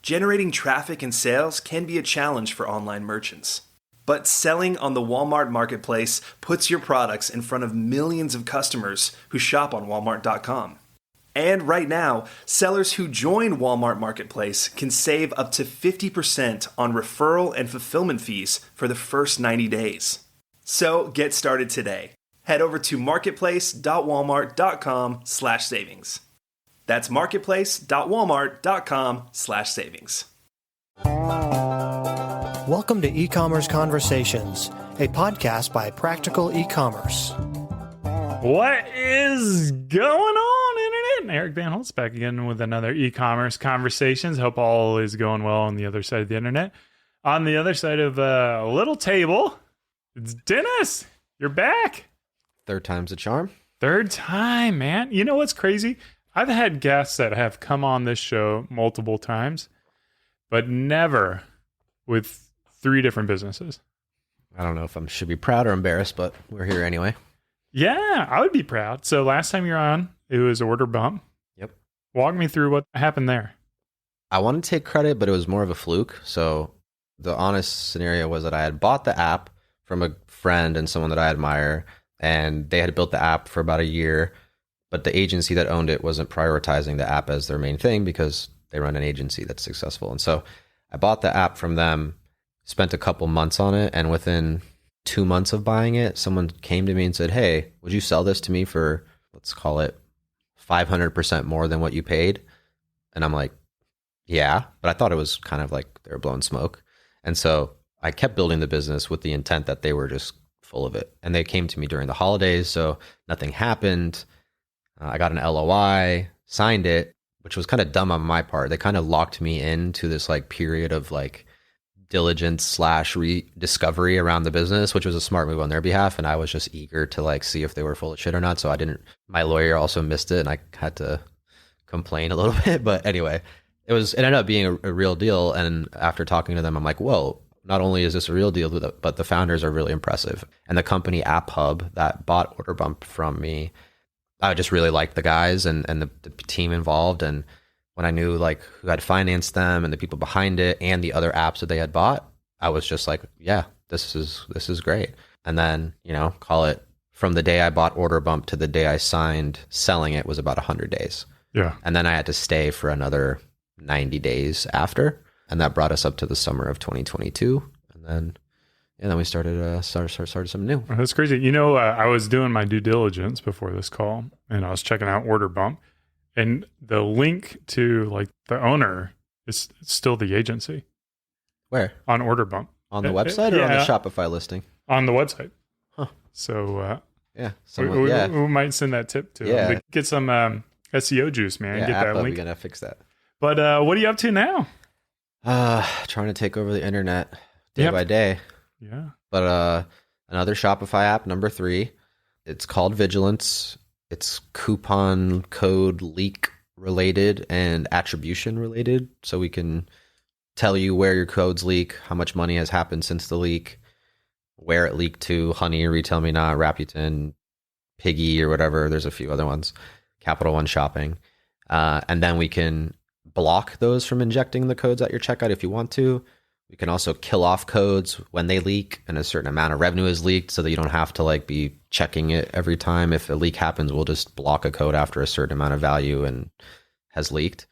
Generating traffic and sales can be a challenge for online merchants. But selling on the Walmart Marketplace puts your products in front of millions of customers who shop on Walmart.com. And right now, sellers who join Walmart Marketplace can save up to 50% on referral and fulfillment fees for the first 90 days. So get started today. Head over to marketplace.walmart.com/savings. That's marketplace.walmart.com/savings. Welcome to E-commerce Conversations, a podcast by Practical E-commerce. What is going on, Internet? Eric Van Holt's back again with another E-commerce Conversations. Hope all is going well on the other side of the Internet. On the other side of a little table, it's Dennis. You're back. Third time's a charm. Third time, man. You know what's crazy? I've had guests that have come on this show multiple times, but never with 3 different businesses. I don't know if I should be proud or embarrassed, but we're here anyway. Yeah, I would be proud. So last time you were on, it was OrderBump. Yep. Walk me through what happened there. I want to take credit, but it was more of a fluke. So the honest scenario was that I had bought the app from a friend and someone that I admire, and they had built the app for about a year, but the agency that owned it wasn't prioritizing the app as their main thing because they run an agency that's successful. And so I bought the app from them, spent a couple months on it, and within 2 months of buying it, someone came to me and said, "Hey, would you sell this to me for, let's call it 500% more than what you paid?" And I'm like, yeah, but I thought it was kind of like they were blowing smoke. And so I kept building the business with the intent that they were just full of it. And they came to me during the holidays, so nothing happened. I got an LOI, signed it, which was kind of dumb on my part. They kind of locked me into this like period of like diligence / rediscovery around the business, which was a smart move on their behalf. And I was just eager to like see if they were full of shit or not. So my lawyer also missed it and I had to complain a little bit. But anyway, it ended up being a real deal. And after talking to them, I'm like, whoa, not only is this a real deal, but the founders are really impressive. And the company App Hub that bought OrderBump from me, I just really liked the guys and the team involved. And when I knew like who had financed them and the people behind it and the other apps that they had bought, I was just like, yeah, this is great. And then, call it from the day I bought OrderBump to the day I signed selling it was about 100 days. Yeah. And then I had to stay for another 90 days after. And that brought us up to the summer of 2022. And then we started something new. That's crazy. I was doing my due diligence before this call and I was checking out OrderBump, and the link to like the owner is still the agency. Where? On OrderBump. On the website or on the Shopify listing? On the website. Huh. So yeah, we might send that tip to them to get some SEO juice, man. Yeah, get that link. We're gonna fix that. But what are you up to now? Trying to take over the internet day by day. Yeah. But another Shopify app, number 3. It's called Vigilance. It's coupon code leak related and attribution related. So we can tell you where your codes leak, how much money has happened since the leak, where it leaked to, Honey, Retail Me Not, Rakuten, Piggy, or whatever. There's a few other ones, Capital One Shopping. And then we can block those from injecting the codes at your checkout if you want to. We can also kill off codes when they leak and a certain amount of revenue is leaked so that you don't have to like be checking it every time. If a leak happens, we'll just block a code after a certain amount of value and has leaked.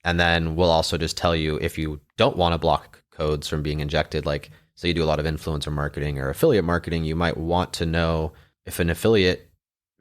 And then we'll also just tell you if you don't want to block codes from being injected, like say you do a lot of influencer marketing or affiliate marketing, you might want to know if an affiliate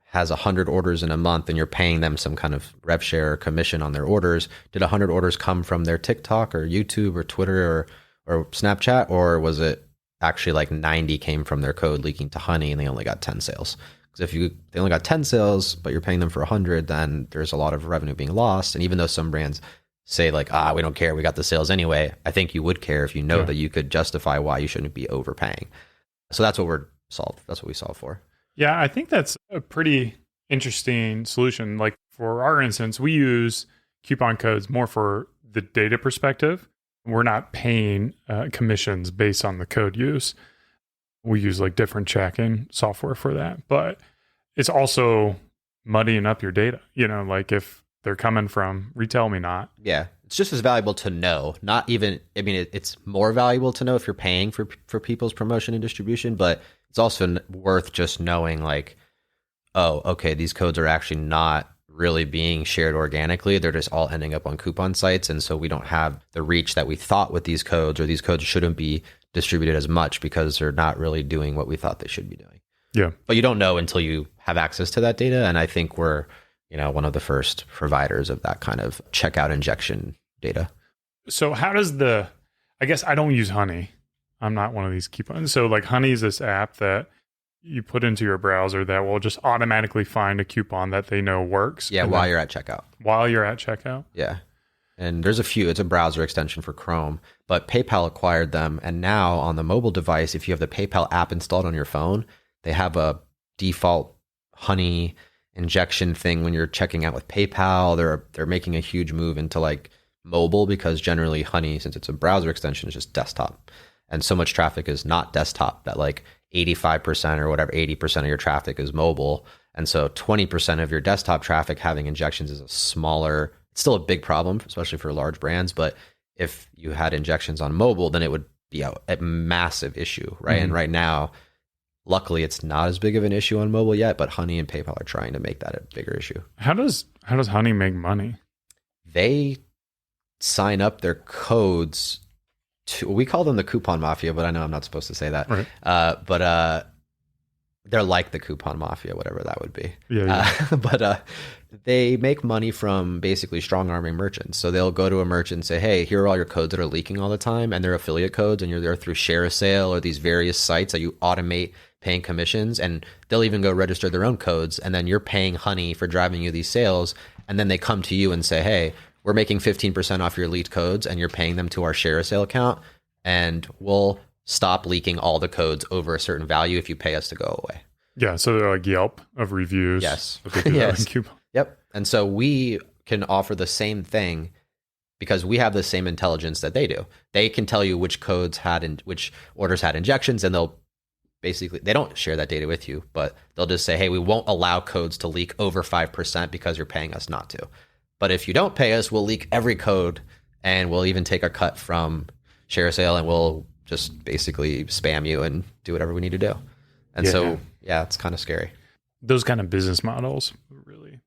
has 100 orders in a month and you're paying them some kind of rev share or commission on their orders. Did 100 orders come from their TikTok or YouTube or Twitter or Snapchat, or was it actually like 90 came from their code leaking to Honey and they only got 10 sales? Because if they only got 10 sales, but you're paying them for 100, then there's a lot of revenue being lost. And even though some brands say like, we don't care, we got the sales anyway, I think you would care if you know that you could justify why you shouldn't be overpaying. So that's what we solve for. Yeah, I think that's a pretty interesting solution. Like for our instance, we use coupon codes more for the data perspective. We're not paying commissions based on the code use. We use like different tracking software for that, but it's also muddying up your data. Like if they're coming from Retail Me Not, It's just as valuable to know. Not even, I mean, it's more valuable to know if you're paying for people's promotion and distribution, but it's also worth just knowing like, oh, okay, these codes are actually not really being shared organically. They're just all ending up on coupon sites. And so we don't have the reach that we thought with these codes, or these codes shouldn't be distributed as much because they're not really doing what we thought they should be doing. Yeah. But you don't know until you have access to that data. And I think we're, one of the first providers of that kind of checkout injection data. So how does I guess I don't use Honey. I'm not one of these coupons. So like Honey is this app that you put into your browser that will just automatically find a coupon that they know works. Yeah, while you're at checkout. While you're at checkout? Yeah. And there's a few. It's a browser extension for Chrome, but PayPal acquired them. And now on the mobile device, if you have the PayPal app installed on your phone, they have a default Honey injection thing when you're checking out with PayPal. They're making a huge move into like mobile, because generally Honey, since it's a browser extension, is just desktop. And so much traffic is not desktop that like 85% or whatever, 80% of your traffic is mobile. And so 20% of your desktop traffic having injections is it's still a big problem, especially for large brands. But if you had injections on mobile, then it would be a massive issue, right? Mm-hmm. And right now, luckily, it's not as big of an issue on mobile yet, but Honey and PayPal are trying to make that a bigger issue. How does Honey make money? They sign up their codes to, we call them the coupon mafia, but I know I'm not supposed to say that. Right. But they're like the coupon mafia, whatever that would be. Yeah. But they make money from basically strong arming merchants. So they'll go to a merchant and say, hey, here are all your codes that are leaking all the time, and they're affiliate codes, and you're there through Share a Sale or these various sites that you automate paying commissions, and they'll even go register their own codes, and then you're paying Honey for driving you these sales, and then they come to you and say, hey, we're making 15% off your lead codes, and you're paying them to our Share a Sale account, and we'll stop leaking all the codes over a certain value if you pay us to go away. Yeah, so they're like Yelp of reviews. Yes. But they do that in coupon. Yep. And so we can offer the same thing because we have the same intelligence that they do. They can tell you which codes which orders had injections, and they don't share that data with you, but they'll just say, hey, we won't allow codes to leak over 5% because you're paying us not to. But if you don't pay us, we'll leak every code, and we'll even take a cut from Share a Sale, and we'll just basically spam you and do whatever we need to do. And so, yeah, it's kind of scary. Those kind of business models really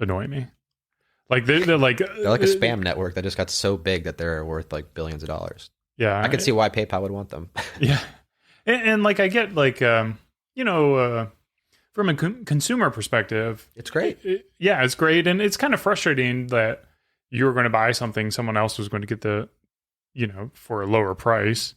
annoy me. Like they're like a spam network that just got so big that they're worth like billions of dollars. Yeah, I could see why PayPal would want them. Yeah, and like I get like from a consumer perspective, it's great. It's great, and it's kind of frustrating that you're going to buy something someone else was going to get for a lower price.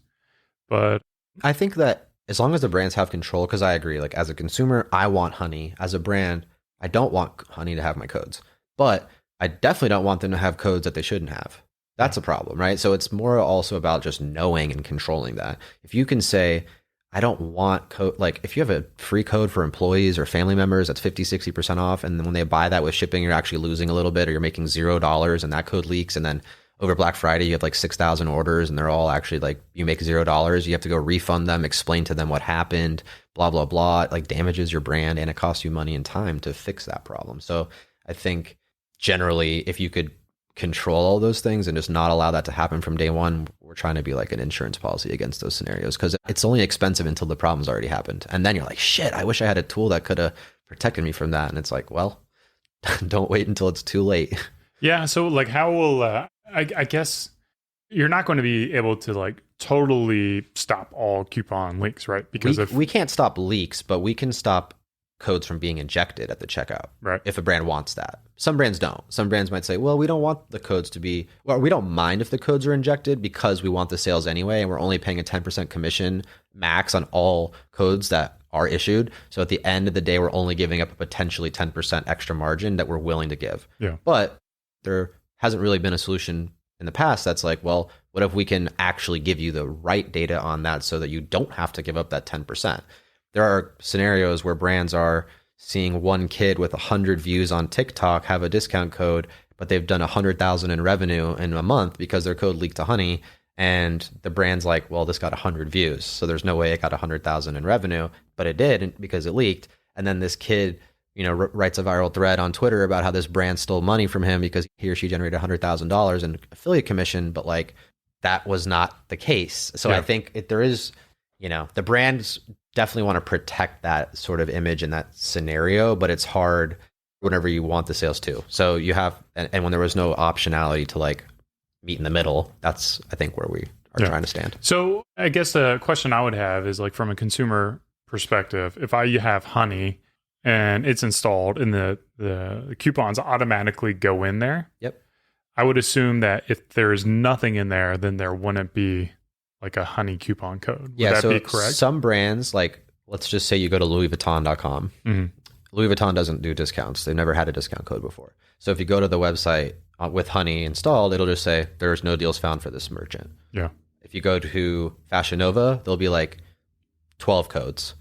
But I think that as long as the brands have control, because I agree, like as a consumer, I want Honey. As a brand, I don't want Honey to have my codes, but I definitely don't want them to have codes that they shouldn't have. That's a problem, right? So it's more also about just knowing and controlling that. If you can say, I don't want code, like if you have a free code for employees or family members that's 50, 60% off, and then when they buy that with shipping, you're actually losing a little bit, or you're making $0 and that code leaks, and then over Black Friday, you have like 6,000 orders and they're all actually like, you make $0. You have to go refund them, explain to them what happened, blah, blah, blah. It like damages your brand, and it costs you money and time to fix that problem. So I think generally, if you could control all those things and just not allow that to happen from day one, we're trying to be like an insurance policy against those scenarios, because it's only expensive until the problem's already happened. And then you're like, shit, I wish I had a tool that could have protected me from that. And it's like, well, don't wait until it's too late. Yeah. So like how will, I guess you're not going to be able to like totally stop all coupon leaks, right? Because we can't stop leaks, but we can stop codes from being injected at the checkout. Right. If a brand wants that. Some brands don't. Some brands might say, well, we don't want the codes to be, well, we don't mind if the codes are injected because we want the sales anyway, and we're only paying a 10% commission max on all codes that are issued. So at the end of the day, we're only giving up a potentially 10% extra margin that we're willing to give. Yeah. But there hasn't really been a solution in the past that's like, well, what if we can actually give you the right data on that so that you don't have to give up that 10%? There are scenarios where brands are seeing one kid with 100 views on TikTok have a discount code, but they've done 100,000 in revenue in a month because their code leaked to Honey, and the brand's like, well, this got 100 views, so there's no way it got 100,000 in revenue, but it did because it leaked. And then this kid writes a viral thread on Twitter about how this brand stole money from him because he or she generated $100,000 in affiliate commission, but like that was not the case. So I think there is, the brands definitely want to protect that sort of image in that scenario, but it's hard whenever you want the sales too. So you have, and when there was no optionality to like meet in the middle, that's I think where we are trying to stand. So I guess the question I would have is like from a consumer perspective, if I have Honey and it's installed and the coupons automatically go in there. Yep. I would assume that if there is nothing in there, then there wouldn't be like a Honey coupon code. Would that be correct? Some brands, like let's just say you go to LouisVuitton.com. Mm-hmm. Louis Vuitton doesn't do discounts. They've never had a discount code before. So if you go to the website with Honey installed, it'll just say there's no deals found for this merchant. Yeah. If you go to Fashion Nova, there'll be like 12 codes.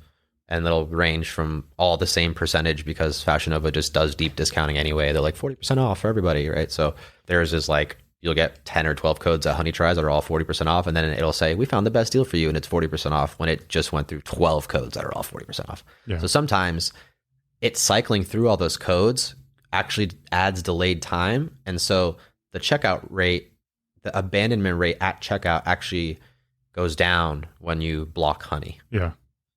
And they'll range from all the same percentage because Fashion Nova just does deep discounting anyway. They're like 40% off for everybody, right? So theirs is like, you'll get 10 or 12 codes that Honey tries that are all 40% off. And then it'll say, we found the best deal for you. And it's 40% off when it just went through 12 codes that are all 40% off. Yeah. So sometimes it's cycling through all those codes actually adds delayed time. And so the checkout rate, the abandonment rate at checkout actually goes down when you block Honey. Yeah.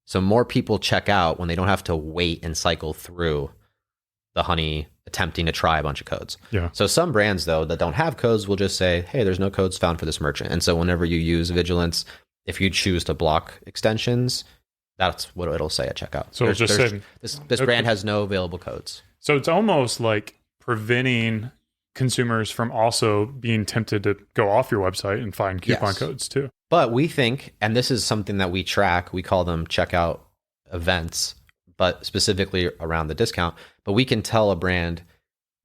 So more people check out when they don't have to wait and cycle through the Honey attempting to try a bunch of codes. Yeah. So some brands, though, that don't have codes will just say, hey, there's no codes found for this merchant. And so whenever you use Vigilance, if you choose to block extensions, that's what it'll say at checkout. So it's just saying, this brand has no available codes. So it's almost like preventing consumers from also being tempted to go off your website and find coupon codes too. But we think, and this is something that we track, we call them checkout events, but specifically around the discount. But we can tell a brand,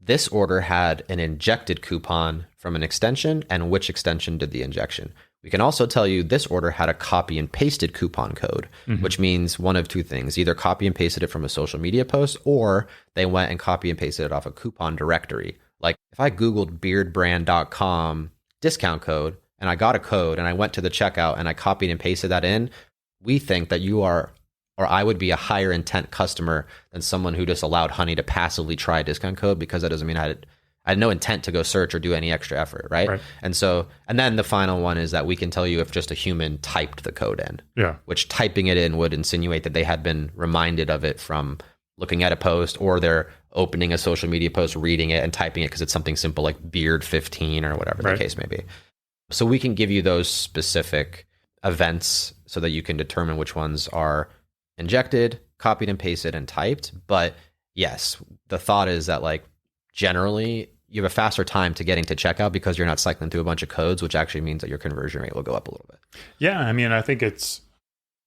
this order had an injected coupon from an extension, and which extension did the injection. We can also tell you this order had a copy and pasted coupon code, which means one of two things. Either copy and pasted it from a social media post, or they went and copy and pasted it off a coupon directory. Like if I Googled beardbrand.com discount code, and I got a code and I went to the checkout and I copied and pasted that in, we think that you are, or I would be a higher intent customer than someone who just allowed Honey to passively try a discount code, because that doesn't mean I had no intent to go search or do any extra effort, right? And then the final one is that we can tell you if just a human typed the code in, which typing it in would insinuate that they had been reminded of it from looking at a post, or they're opening a social media post, reading it and typing it because it's something simple like beard 15 or whatever the case may be. So we can give you those specific events so that you can determine which ones are injected, copied and pasted, and typed. But yes, the thought is that like generally you have a faster time to getting to checkout because you're not cycling through a bunch of codes, which actually means that your conversion rate will go up a little bit. Yeah, I mean, I think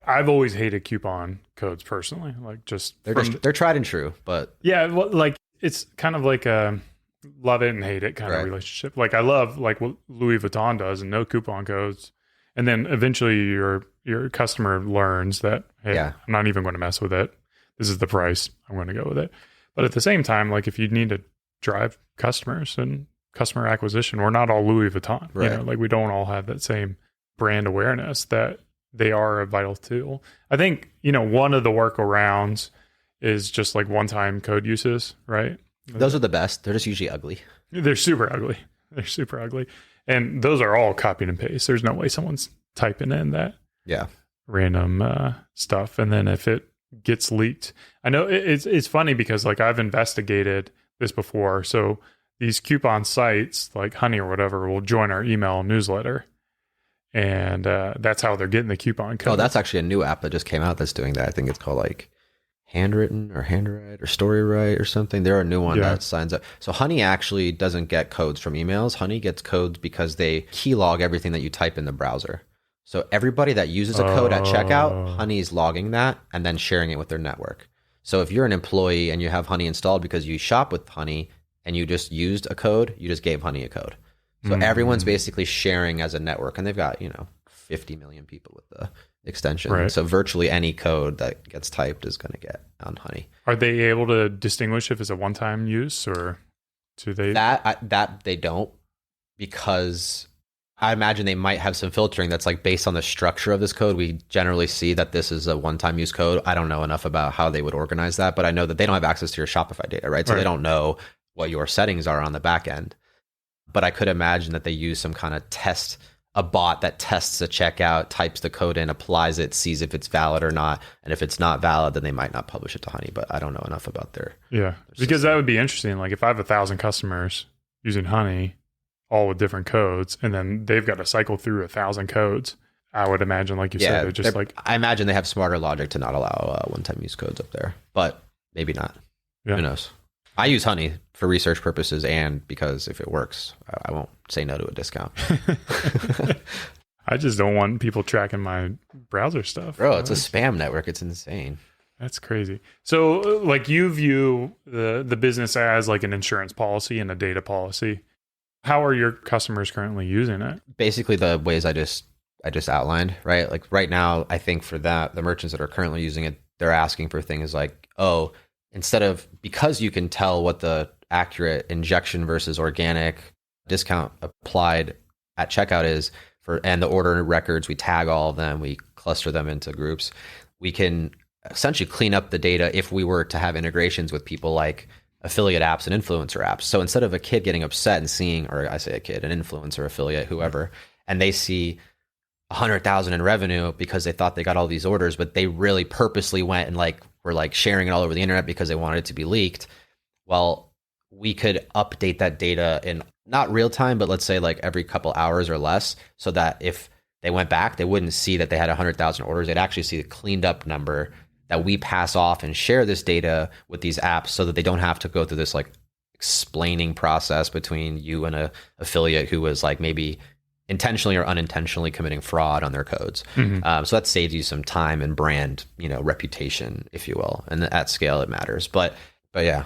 I've always hated coupon codes personally. Like they're tried and true, but like it's kind of like a love it and hate it kind of relationship. Like I love like what Louis Vuitton does and no coupon codes. And then eventually your customer learns that, hey, I'm not even going to mess with it. This is the price. I'm going to go with it. But at the same time, like if you need to drive customers and customer acquisition, we're not all Louis Vuitton. Right. Like we don't all have that same brand awareness that they are a vital tool. I think, one of the workarounds is just like one-time code uses, right? Those are the best. They're just usually ugly. They're super ugly. And those are all copied and paste. There's no way someone's typing in that random stuff. And then if it gets leaked, I know it's funny because like I've investigated this before. So these coupon sites like Honey or whatever will join our email newsletter. And that's how they're getting the coupon code. Oh, that's actually a new app that just came out that's doing that. I think it's called like Handwritten or Handwrite or Storywrite or something. They're a new one that signs up. So Honey actually doesn't get codes from emails. Honey gets codes because they keylog everything that you type in the browser. So everybody that uses a code at checkout, Honey's logging that and then sharing it with their network. So if you're an employee and you have Honey installed because you shop with Honey and you just used a code, you just gave Honey a code. So everyone's basically sharing as a network, and they've got, 50 million people with the extension. Right. So virtually any code that gets typed is going to get on Honey. Are they able to distinguish if it's a one-time use, or do they? That they don't, because I imagine they might have some filtering that's like based on the structure of this code. We generally see that this is a one-time use code. I don't know enough about how they would organize that, but I know that they don't have access to your Shopify data, right? So they don't know what your settings are on the back end. But I could imagine that they use some kind of a bot that tests a checkout, types the code in, applies it, sees if it's valid or not. And if it's not valid, then they might not publish it to Honey. But I don't know enough about their because that would be interesting. Like if I have 1,000 customers using Honey, all with different codes, and then they've got to cycle through 1,000 codes. I would imagine, like you said, they're just like... I imagine they have smarter logic to not allow one-time use codes up there, but maybe not. Yeah. Who knows? I use Honey for research purposes and because if it works, I won't say no to a discount. I just don't want people tracking my browser stuff. Bro, it's a spam network. It's insane. That's crazy. So like you view the business as like an insurance policy and a data policy. How are your customers currently using it? Basically the ways I just outlined, right? Like right now, I think for that, the merchants that are currently using it, they're asking for things like, because you can tell what the accurate injection versus organic discount applied at checkout is and the order records, we tag all of them, we cluster them into groups. We can essentially clean up the data if we were to have integrations with people like affiliate apps and influencer apps. So instead of a kid getting upset and seeing, or I say a kid, an influencer, affiliate, whoever, and they see 100,000 in revenue because they thought they got all these orders, but they really purposely went and were sharing it all over the internet because they wanted it to be leaked. Well, we could update that data in not real time, but let's say like every couple hours or less, so that if they went back, they wouldn't see that they had 100,000 orders. They'd actually see the cleaned up number that we pass off and share this data with these apps so that they don't have to go through this like explaining process between you and a affiliate who was like maybe intentionally or unintentionally committing fraud on their codes. Mm-hmm. So that saves you some time and brand, reputation, if you will. And at scale, it matters. But yeah.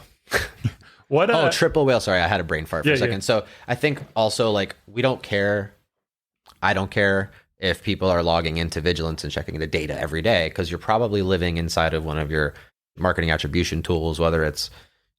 What? Triple whale. Sorry, I had a brain fart for a second. Yeah. So I think also like we don't care. I don't care if people are logging into Vigilance and checking the data every day, because you're probably living inside of one of your marketing attribution tools, whether it's,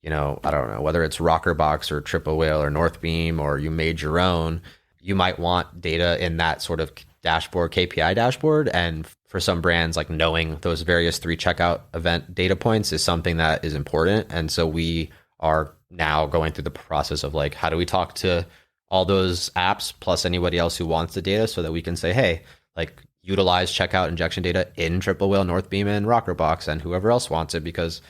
I don't know, whether it's Rockerbox or Triple Whale or Northbeam, or you made your own. You might want data in that sort of dashboard, KPI dashboard. And for some brands, like knowing those various 3 checkout event data points is something that is important. And so we are now going through the process of like, how do we talk to all those apps plus anybody else who wants the data so that we can say, hey, like utilize checkout injection data in Triple Whale, Northbeam, and Rockerbox, and whoever else wants it, because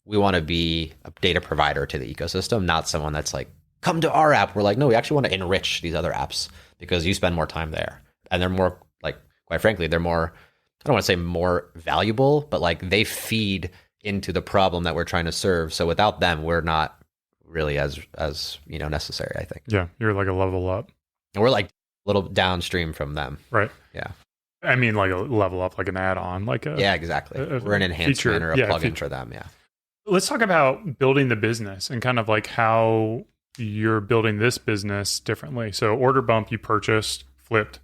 we want to be a data provider to the ecosystem, not someone that's like, come to our app. We're like, no, we actually want to enrich these other apps because you spend more time there. And they're more like, quite frankly, they're more, I don't want to say more valuable, but like they feed into the problem that we're trying to serve. So without them, we're not really as necessary, I think. Yeah, you're like a level up. And we're like a little downstream from them. Right. Yeah. I mean, like a level up, like an add-on, like a... Yeah, exactly. We're an enhancement feature, or a plugin for them, yeah. Let's talk about building the business and kind of like how you're building this business differently. So OrderBump, you purchased, flipped.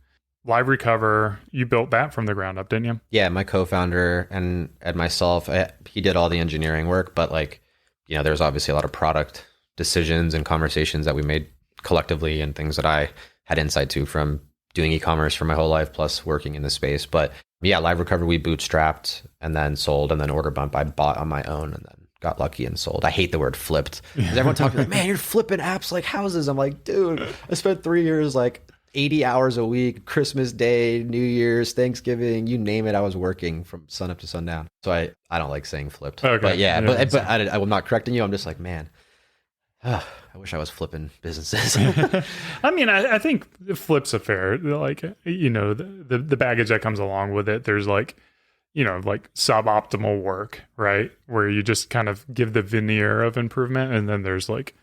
LiveRecover, you built that from the ground up, didn't you? Yeah, my co-founder and myself, he did all the engineering work, but like, there's obviously a lot of product decisions and conversations that we made collectively and things that I had insight to from doing e-commerce for my whole life, plus working in the space. But yeah, LiveRecover, we bootstrapped and then sold, and then OrderBump I bought on my own and then got lucky and sold. I hate the word flipped, because everyone talks like, man, you're flipping apps like houses. I'm like, dude, I spent 3 years, like 80 hours a week, Christmas Day, New Year's, Thanksgiving, you name it. I was working from sun up to sundown. So I don't like saying flipped. Okay. But yeah, but I'm not correcting you. I'm just like, man, I wish I was flipping businesses. I mean, I think flip's a fair, like, the baggage that comes along with it. There's like, like suboptimal work, right? Where you just kind of give the veneer of improvement. And then there's like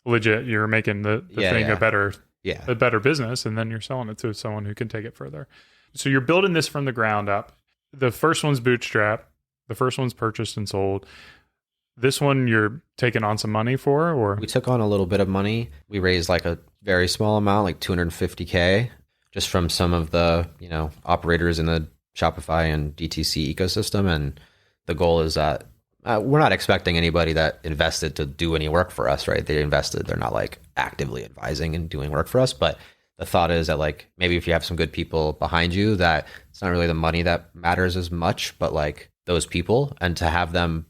legit, you're making the thing a better business. And then you're selling it to someone who can take it further. So you're building this from the ground up. The first one's bootstrap. The first one's purchased and sold. This one you're taking on some money for, or? We took on a little bit of money. We raised like a very small amount, like $250K, just from some of the, operators in the Shopify and DTC ecosystem. And the goal is that we're not expecting anybody that invested to do any work for us, right? They invested. They're not like actively advising and doing work for us, but the thought is that like maybe if you have some good people behind you, that it's not really the money that matters as much, but like those people, and to have them,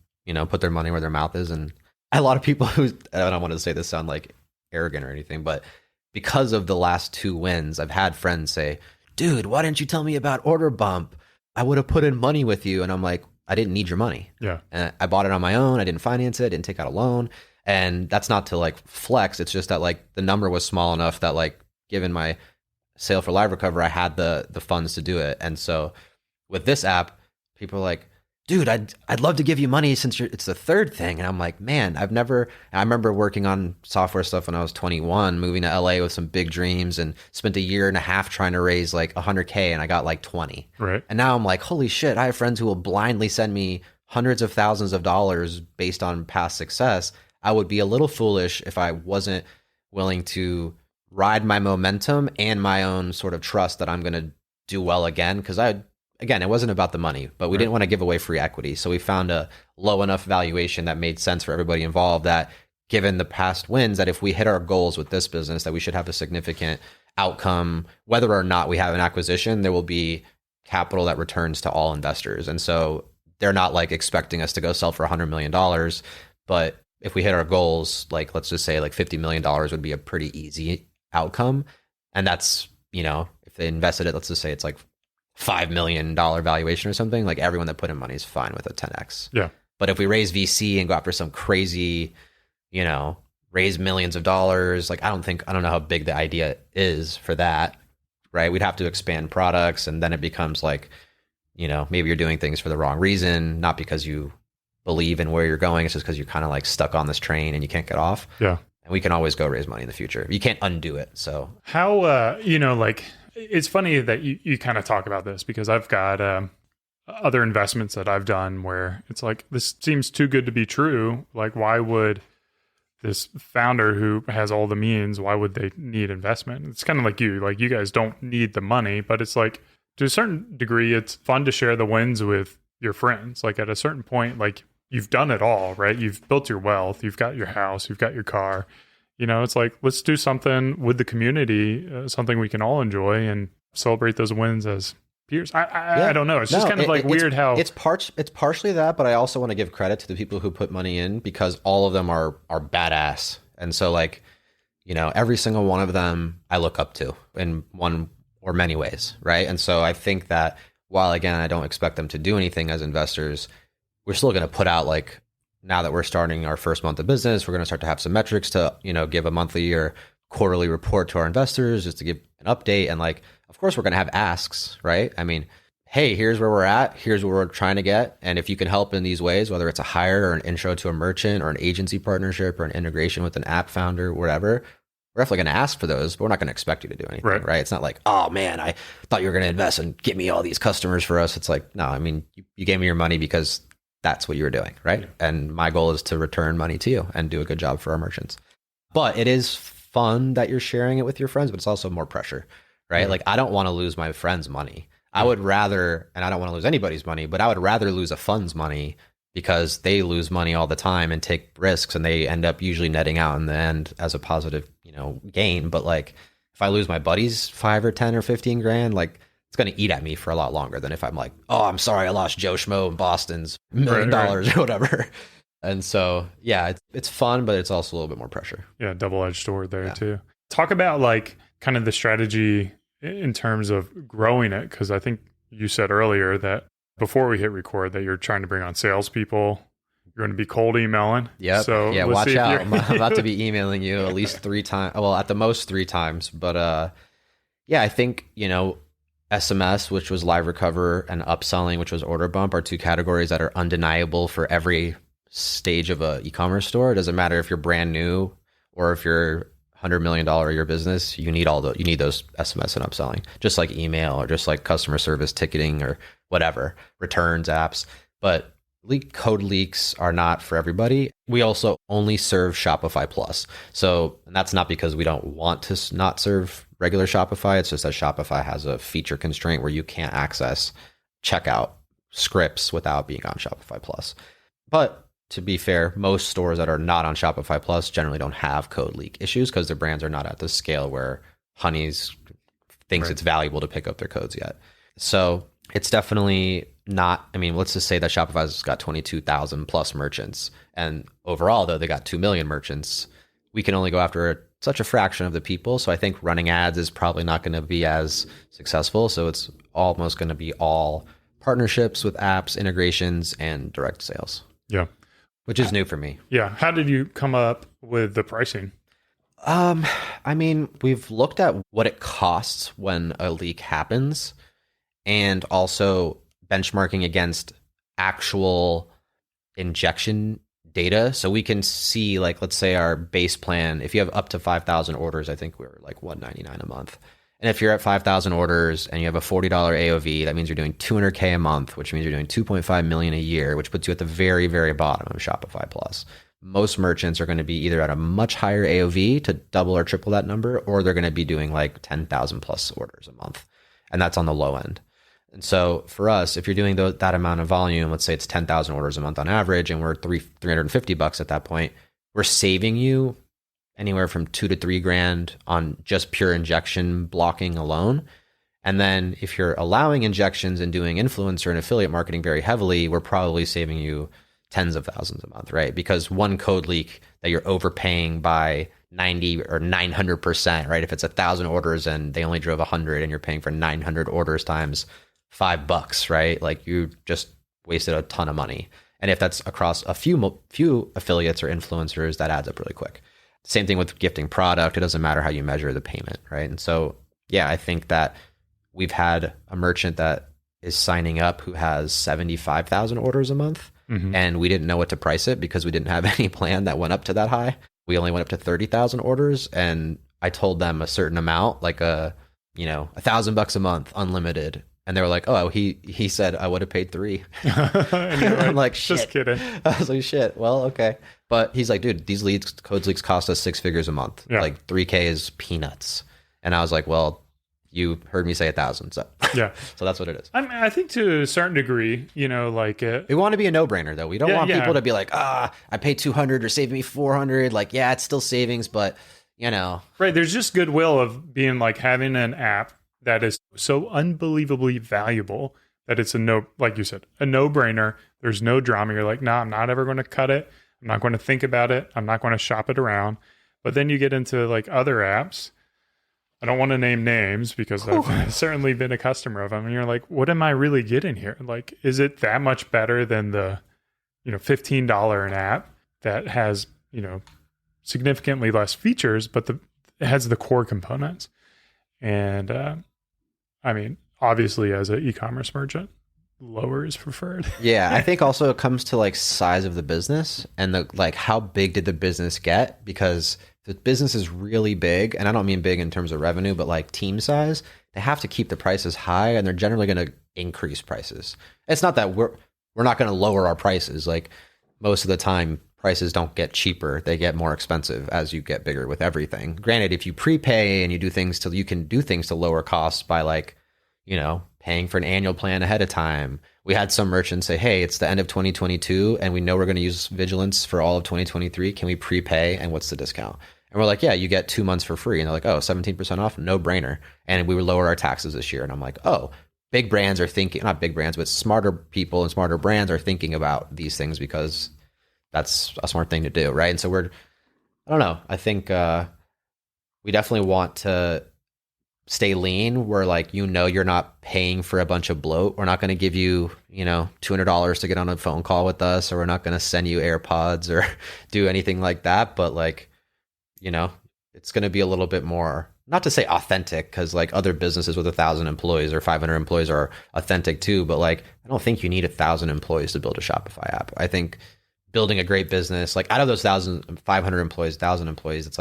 put their money where their mouth is. And a lot of people who, I don't want to say this sound like arrogant or anything, but because of the last 2 wins, I've had friends say, dude, why didn't you tell me about OrderBump? I would have put in money with you. And I'm like, I didn't need your money. Yeah. And I bought it on my own. I didn't finance it. I didn't take out a loan. And that's not to like flex. It's just that like the number was small enough that like given my sale for LiveRecover, I had the funds to do it. And so with this app, people are like, dude, I'd love to give you money since it's the third thing. And I'm like, man, I remember working on software stuff when I was 21, moving to LA with some big dreams, and spent a year and a half trying to raise like 100K, and I got like 20. Right. And now I'm like, holy shit, I have friends who will blindly send me hundreds of thousands of dollars based on past success. I would be a little foolish if I wasn't willing to ride my momentum and my own sort of trust that I'm going to do well again. Because again, it wasn't about the money, but we didn't want to give away free equity. So we found a low enough valuation that made sense for everybody involved, that given the past wins, that if we hit our goals with this business, that we should have a significant outcome. Whether or not we have an acquisition, there will be capital that returns to all investors. And so they're not like expecting us to go sell for $100 million. But if we hit our goals, like let's just say like $50 million would be a pretty easy outcome. And that's, if they invested it, let's just say it's like $5 million valuation or something, like everyone that put in money is fine with a 10x. Yeah. But if we raise VC and go after some crazy, raise millions of dollars, like I don't know how big the idea is for that, right? We'd have to expand products, and then it becomes like, maybe you're doing things for the wrong reason, not because you believe in where you're going. It's just because you're kind of like stuck on this train and you can't get off. Yeah. And we can always go raise money in the future. You can't undo it. So how, it's funny that you kind of talk about this, because I've got other investments that I've done where it's like, this seems too good to be true. Like, why would this founder who has all the means, why would they need investment? It's kind of like you guys don't need the money, but it's like, to a certain degree, it's fun to share the wins with your friends. Like at a certain point, like you've done it all, right? You've built your wealth, you've got your house, you've got your car. It's like, let's do something with the community, something we can all enjoy, and celebrate those wins as peers. I don't know. It's just kind of like weird how it's partially that, but I also want to give credit to the people who put money in, because all of them are badass. And so like, every single one of them I look up to in one or many ways, right? And so I think that while again, I don't expect them to do anything as investors, we're still going to put out, like, now that we're starting our first month of business, we're going to start to have some metrics to, give a monthly or quarterly report to our investors, just to give an update. And like, of course, we're going to have asks, right? I mean, hey, here's where we're at. Here's where we're trying to get. And if you can help in these ways, whether it's a hire or an intro to a merchant or an agency partnership or an integration with an app founder, whatever, we're definitely going to ask for those, but we're not going to expect you to do anything, right? It's not like, oh man, I thought you were going to invest and get me all these customers for us. It's like, no, I mean, you gave me your money because that's what you were doing, right? Yeah. And my goal is to return money to you and do a good job for our merchants. But it is fun that you're sharing it with your friends, but it's also more pressure, right? Yeah. Like, I don't want to lose my friends' money. I would rather, and I don't want to lose anybody's money, but I would rather lose a fund's money, because they lose money all the time and take risks, and they end up usually netting out in the end as a positive, gain. But like, if I lose my buddies 5 or 10 or 15 grand, like, it's going to eat at me for a lot longer than if I'm like, oh, I'm sorry, I lost Joe Schmo in Boston's $1 million or whatever. And so, yeah, it's fun, but it's also a little bit more pressure. Yeah, double-edged sword there too. Talk about like kind of the strategy in terms of growing it, because I think you said earlier that before we hit record that you're trying to bring on salespeople. You're going to be cold emailing. Yep. So yeah, watch out. I'm about to be emailing you at least 3 times. Well, at the most 3 times. But yeah, I think, SMS, which was LiveRecover, and upselling, which was OrderBump, are 2 categories that are undeniable for every stage of a e-commerce store. It doesn't matter if you're brand new or if you're $100 million a year business, you need those SMS and upselling, just like email or just like customer service ticketing or whatever, returns apps. But code leaks are not for everybody. We also only serve Shopify Plus. So, and that's not because we don't want to not serve regular Shopify. It's just that Shopify has a feature constraint where you can't access checkout scripts without being on Shopify Plus. But to be fair, most stores that are not on Shopify Plus generally don't have code leak issues, because their brands are not at the scale where Honey's thinks it's valuable to pick up their codes yet. So it's definitely not, I mean, let's just say that Shopify's got 22,000 plus merchants. And overall, though, they got 2 million merchants. We can only go after such a fraction of the people. So I think running ads is probably not going to be as successful. So it's almost going to be all partnerships with apps, integrations, and direct sales. Yeah. Which is new for me. Yeah. How did you come up with the pricing? I mean, we've looked at what it costs when a leak happens and also benchmarking against actual injection data. So we can see, like, let's say our base plan, if you have up to 5,000 orders, I think we're like $199 a month. And if you're at 5,000 orders and you have a $40 AOV, that means you're doing $200K a month, which means you're doing $2.5 million a year, which puts you at the very, very bottom of Shopify Plus. Most merchants are going to be either at a much higher AOV to double or triple that number, or they're going to be doing like 10,000 plus orders a month. And that's on the low end. And so for us, if you're doing that amount of volume, let's say it's 10,000 orders a month on average, and we're $350 at that point, we're saving you anywhere from $2,000 to $3,000 on just pure injection blocking alone. And then if you're allowing injections and doing influencer and affiliate marketing very heavily, we're probably saving you tens of thousands a month, right? Because one code leak that you're overpaying by 90 or 900%, right? If it's 1,000 orders and they only drove 100 and you're paying for 900 orders times $5, right? Like you just wasted a ton of money. And if that's across a few affiliates or influencers, that adds up really quick. Same thing with gifting product. It doesn't matter how you measure the payment, right? And so, yeah, I think that we've had a merchant that is signing up who has 75,000 orders a month. Mm-hmm. And we didn't know what to price it because we didn't have any plan that went up to that high. We only went up to 30,000 orders. And I told them a certain amount, like $1,000 a month, unlimited. And they were like, oh, he said I would have paid $3. And I'm like, shit. Just kidding. I was like, shit. Well, okay. But he's like, dude, these codes leaks cost us 6 figures a month. Yeah. Like 3K is peanuts. And I was like, well, you heard me say 1,000. So yeah. So that's what it is. I think to a certain degree, we want to be a no-brainer though. We don't want people to be like, I paid 200 or saving me 400. Like, yeah, it's still savings, but Right. There's just goodwill of being like having an app that is so unbelievably valuable that it's like you said, a no-brainer. There's no drama. You're like, nah, I'm not ever going to cut it. I'm not going to think about it. I'm not going to shop it around. But then you get into like other apps. I don't want to name names because I've certainly been a customer of them. And you're like, what am I really getting here? Like, is it that much better than the, $15 an app that has, significantly less features, but it has the core components? And obviously as an e-commerce merchant, lower is preferred. Yeah. I think also it comes to like size of the business and how big did the business get? Because the business is really big, and I don't mean big in terms of revenue, but like team size, they have to keep the prices high, and they're generally going to increase prices. It's not that we're not going to lower our prices. Like most of the time, prices don't get cheaper; they get more expensive as you get bigger with everything. Granted, if you prepay and you can do things to lower costs by paying for an annual plan ahead of time. We had some merchants say, hey, it's the end of 2022 and we know we're going to use Vigilance for all of 2023. Can we prepay? And what's the discount? And we're like, yeah, you get 2 months for free. And they're like, oh, 17% off, no brainer. And we would lower our taxes this year. And I'm like, oh, big brands are thinking, not big brands, but smarter people and smarter brands are thinking about these things because that's a smart thing to do, right? And so I don't know. I think we definitely want to stay lean where you're not paying for a bunch of bloat. We're not going to give you, $200 to get on a phone call with us, or we're not going to send you AirPods or do anything like that. But it's going to be a little bit more, not to say authentic, because other businesses with 1,000 employees or 500 employees are authentic too. But I don't think you need 1,000 employees to build a Shopify app. I think building a great business, out of those 500 employees, 1,000 employees, it's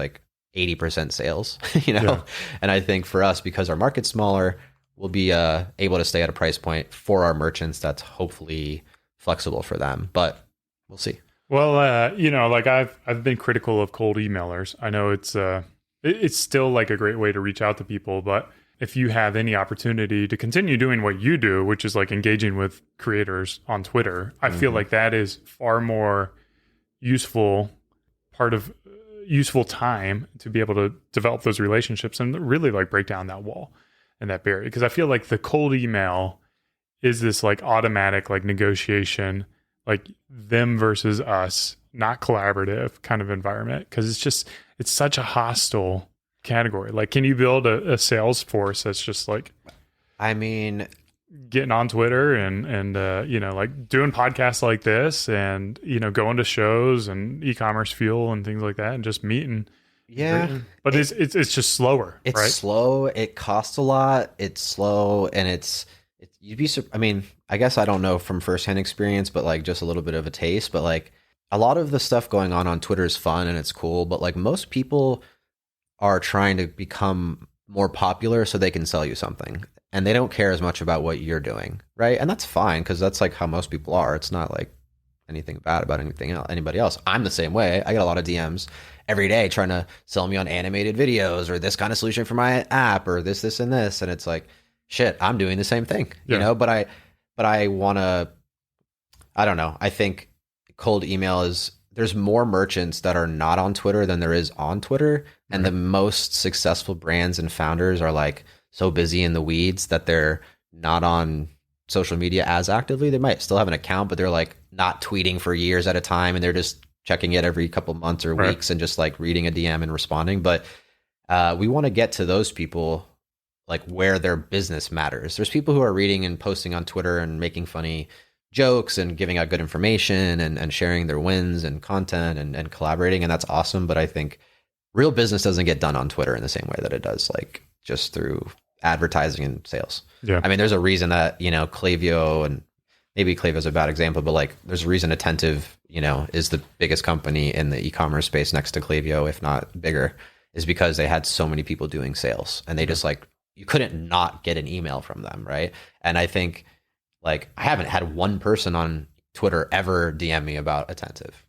80% sales, Yeah. And I think for us, because our market's smaller, we'll be able to stay at a price point for our merchants that's hopefully flexible for them, but we'll see. Well, I've been critical of cold emailers. I know it's still a great way to reach out to people, but if you have any opportunity to continue doing what you do, which is engaging with creators on Twitter, I feel like that is far more useful part of useful time to be able to develop those relationships and really like break down that wall and that barrier. Because I feel like the cold email is this like automatic like negotiation, like them versus us, not collaborative kind of environment. Because it's such a hostile category. Like, can you build a sales force that's just like, I mean, getting on Twitter and like doing podcasts like this and, going to shows and e-commerce fuel and things like that and just meeting. Yeah. But it's just slower. It's right? slow. It costs a lot. It's slow. And I mean, I guess I don't know from firsthand experience, but like just a little bit of a taste, but like a lot of the stuff going on Twitter is fun and it's cool, but like most people are trying to become more popular so they can sell you something. And they don't care as much about what you're doing, right? And that's fine because that's like how most people are. It's not like anything bad about anybody else. I'm the same way. I get a lot of DMs every day trying to sell me on animated videos or this kind of solution for my app or this, and this. And it's like, shit, I'm doing the same thing, But I want to, I don't know. I think cold email there's more merchants that are not on Twitter than there is on Twitter. And the most successful brands and founders are like so busy in the weeds that they're not on social media as actively. They might still have an account, but they're like not tweeting for years at a time. And they're just checking it every couple months or weeks and just like reading a DM and responding. But we want to get to those people like where their business matters. There's people who are reading and posting on Twitter and making funny jokes and giving out good information and sharing their wins and content and collaborating. And that's awesome. But I think real business doesn't get done on Twitter in the same way that it does like just through advertising and sales. Yeah. I mean, there's a reason that, Klaviyo, and maybe Klaviyo is a bad example, but like there's a reason Attentive, is the biggest company in the e-commerce space next to Klaviyo, if not bigger, is because they had so many people doing sales and they just like, you couldn't not get an email from them. Right. And I think like I haven't had one person on Twitter ever DM me about Attentive.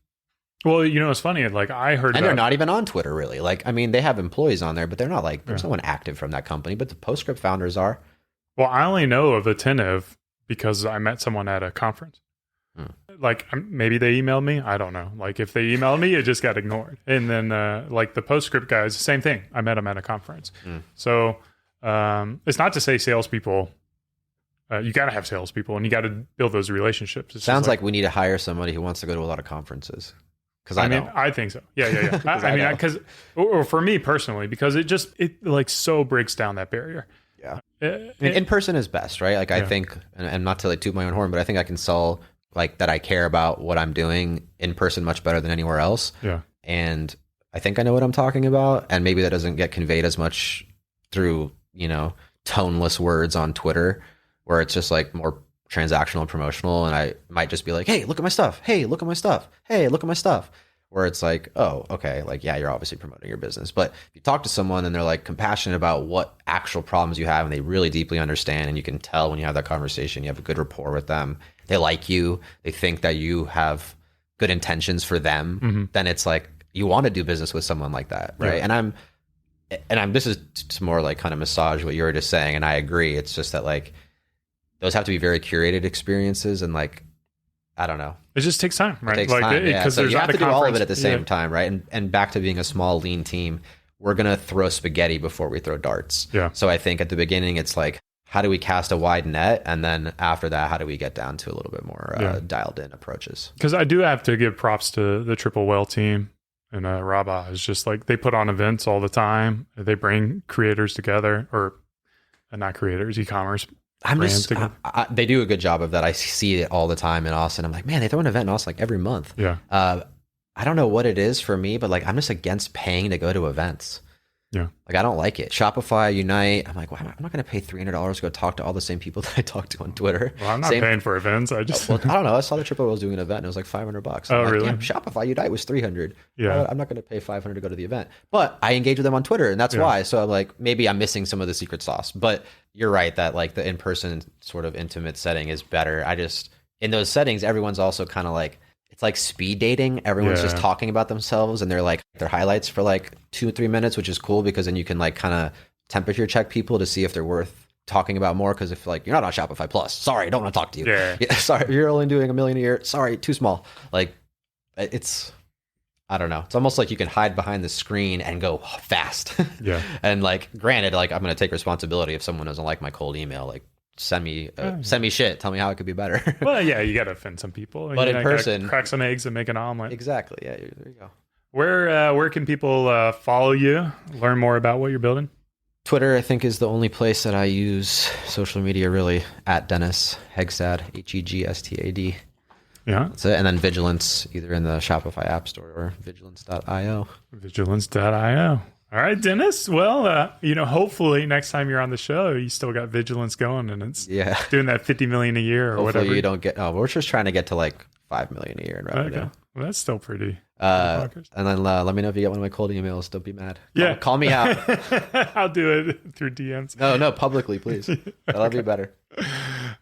Well, it's funny. Like I heard, and they're not even on Twitter, really. Like, I mean, they have employees on there, but they're not like there's no one active from that company. But the Postscript founders are. Well, I only know of Attentive because I met someone at a conference. Like maybe they emailed me. I don't know. Like if they emailed me, it just got ignored. And then like the Postscript guys, same thing. I met them at a conference. So it's not to say salespeople. You got to have salespeople, and you got to build those relationships. Sounds like we need to hire somebody who wants to go to a lot of conferences. Because I think so. Yeah. I mean, because or for me personally, because it like so breaks down that barrier. Yeah, in person is best, right? Like I think, and not to like toot my own horn, but I think I can sell like that I care about what I'm doing in person much better than anywhere else. Yeah, and I think I know what I'm talking about, and maybe that doesn't get conveyed as much through toneless words on Twitter, where it's just like more transactional and promotional, and I might just be like, hey, look at my stuff. Hey, look at my stuff. Hey, look at my stuff. Where it's like, oh, okay, like, yeah, you're obviously promoting your business. But if you talk to someone and they're like compassionate about what actual problems you have and they really deeply understand, and you can tell when you have that conversation, you have a good rapport with them, they like you, they think that you have good intentions for them, then it's like, you want to do business with someone like that, right? Yeah. And I'm this is to more like kind of massage what you were just saying, and I agree. It's just that like, those have to be very curated experiences, and like, I don't know. It just takes time, right? It takes time, because so you have to do all of it at the same time, right? And back to being a small, lean team, we're going to throw spaghetti before we throw darts. Yeah. So I think at the beginning, it's like, how do we cast a wide net? And then after that, how do we get down to a little bit more dialed in approaches? Because I do have to give props to the Triple Whale team. And Rabah is just like, they put on events all the time. They bring creators together, or not creators, e-commerce. They do a good job of that. I see it all the time in Austin. I'm like, man, they throw an event in Austin like every month. Yeah. I don't know what it is for me, but like, I'm just against paying to go to events. Yeah. Like, I don't like it. Shopify, Unite. I'm like, well, I'm not going to pay $300 to go talk to all the same people that I talk to on Twitter. Well, I'm not paying for events. I just, I don't know. I saw the Triple was doing an event and it was like $500. Oh, really? Yeah, Shopify Unite was $300. Yeah. I'm not going to pay $500 to go to the event, but I engage with them on Twitter, and that's why. So I'm like, maybe I'm missing some of the secret sauce, but you're right that like the in-person sort of intimate setting is better. In those settings, everyone's also kind of like, it's like speed dating. Everyone's just talking about themselves, and they're like their highlights for like 2 or 3 minutes, which is cool because then you can like kind of temperature check people to see if they're worth talking about more. Because if like, you're not on Shopify Plus, sorry, I don't want to talk to you. Yeah, sorry, you're only doing $1 million a year. Sorry, too small. Like, it's I don't know. It's almost like you can hide behind the screen and go fast. Yeah. And like, granted, like I'm going to take responsibility if someone doesn't like my cold email. Like, send me shit. Tell me how it could be better. Well, yeah, you got to offend some people. But in person, crack some eggs and make an omelet. Exactly. Yeah. There you go. Where can people follow you? Learn more about what you're building? Twitter, I think, is the only place that I use social media really. At Dennis Hegstad, Hegstad. Yeah. That's it. And then Vigilance, either in the Shopify App Store or vigilance.io. Vigilance.io. All right, Dennis. Well, hopefully next time you're on the show, you still got Vigilance going and it's doing that 50 million a year or Hopefully whatever. You don't get, we're just trying to get to like 5 million a year in revenue. Okay. Well, that's still pretty. And then let me know if you get one of my cold emails. Don't be mad. Call me out. I'll do it through DMs. No, publicly, please. That'll be better.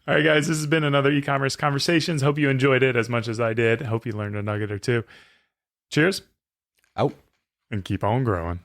All right, guys, this has been another e-commerce conversations. Hope you enjoyed it as much as I did. Hope you learned a nugget or two. Cheers. Out. And keep on growing.